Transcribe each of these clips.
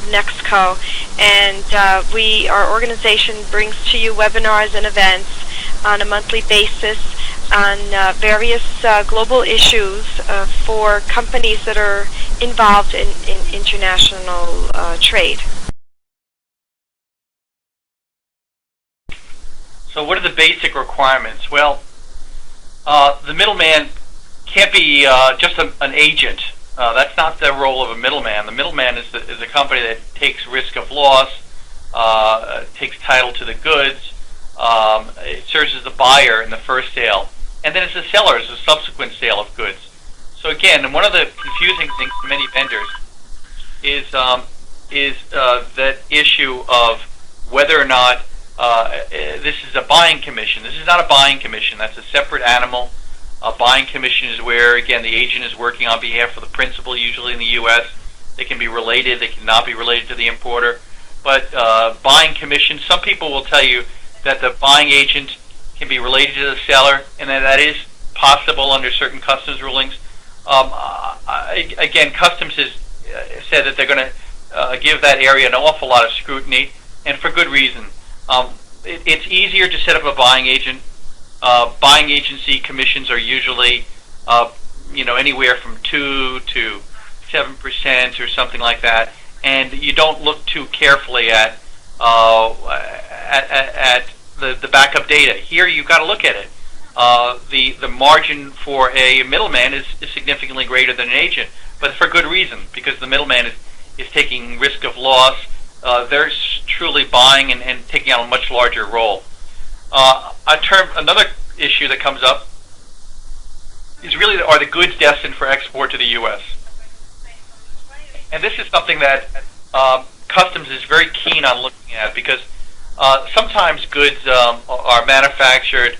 NEXCO, and our organization brings to you webinars and events on a monthly basis on various global issues for companies that are involved in international trade. So what are the basic requirements? Well, the middleman can't be just an agent. That's not the role of a middleman. The middleman is a company that takes risk of loss, takes title to the goods, it serves as a buyer in the first sale, and then it's a seller as a subsequent sale of goods. So again, one of the confusing things to many vendors is that issue of whether or not this is a buying commission. This is not a buying commission. That's a separate animal. A buying commission is where, again, the agent is working on behalf of the principal, usually in the U.S. They can be related. They cannot be related to the importer. But buying commission, some people will tell you that the buying agent can be related to the seller, and that is possible under certain customs rulings. Again, Customs has said that they're going to give that area an awful lot of scrutiny, and for good reason. It's easier to set up a buying agent. Buying agency commissions are usually, anywhere from 2 to 7% or something like that, and you don't look too carefully at the backup data. Here, you've got to look at it. The margin for a middleman is significantly greater than an agent, but for good reason, because the middleman is taking risk of loss. They're truly buying and taking on a much larger role. Another issue that comes up is really, are the goods destined for export to the U.S.? And this is something that Customs is very keen on looking at, because sometimes goods are manufactured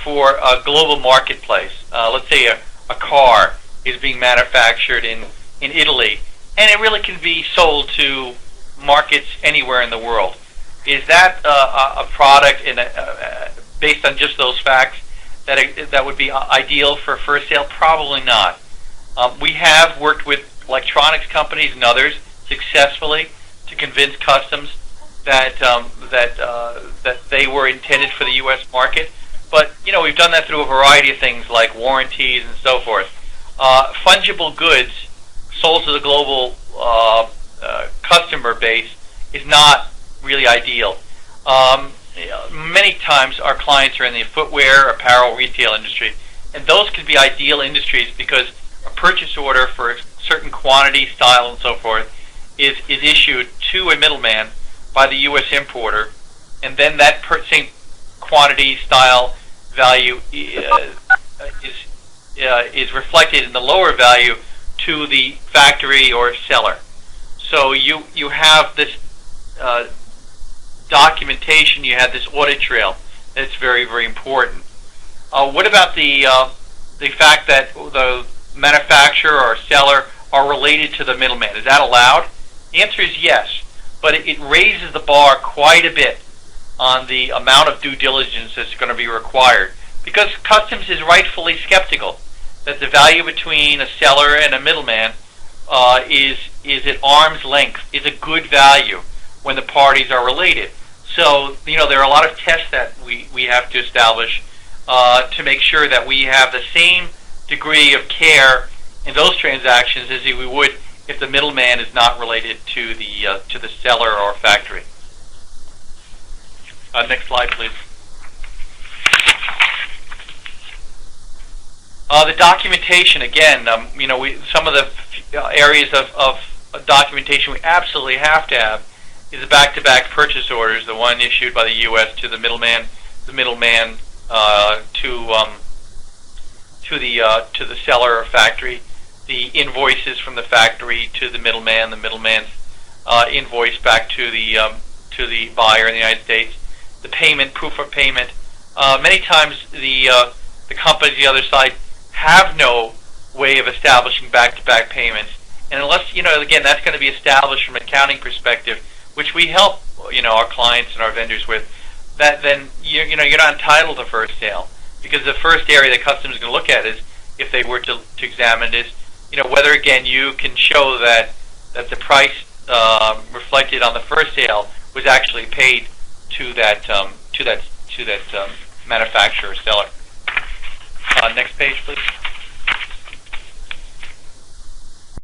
for a global marketplace. Let's say a car is being manufactured in Italy, and it really can be sold to markets anywhere in the world. Is that a product based on just those facts that would be ideal for first sale? Probably not. We have worked with electronics companies and others successfully to convince Customs that they were intended for the U.S. market. But we've done that through a variety of things like warranties and so forth. Fungible goods sold to the global customer base is not really ideal. Many times our clients are in the footwear, apparel, retail industry, and those can be ideal industries because a purchase order for a certain quantity, style, and so forth is issued to a middleman by the U.S. importer, and then that same quantity, style, value is reflected in the lower value to the factory or seller. So you have this documentation, you have this audit trail that's very, very important. What about the fact that the manufacturer or seller are related to the middleman? Is that allowed? The answer is yes, but it raises the bar quite a bit on the amount of due diligence that's going to be required, because Customs is rightfully skeptical that the value between a seller and a middleman is at arm's length, is a good value when the parties are related. So, there are a lot of tests that we have to establish to make sure that we have the same degree of care in those transactions as we would if the middleman is not related to the seller or factory. Next slide, please. The documentation, again, some of the areas of documentation we absolutely have to have is the back-to-back purchase orders, the one issued by the U.S. to the middleman to the seller or factory, the invoices from the factory to the middleman's invoice back to the buyer in the United States, the payment, proof of payment. Many times the companies on the other side have no way of establishing back-to-back payments, and unless again, that's going to be established from an accounting perspective, which we help our clients and our vendors with. That then you're not entitled to first sale, because the first area that Customs is going to look at is, if they were to examine, is whether again you can show that the price reflected on the first sale was actually paid to that manufacturer seller. Next page, please.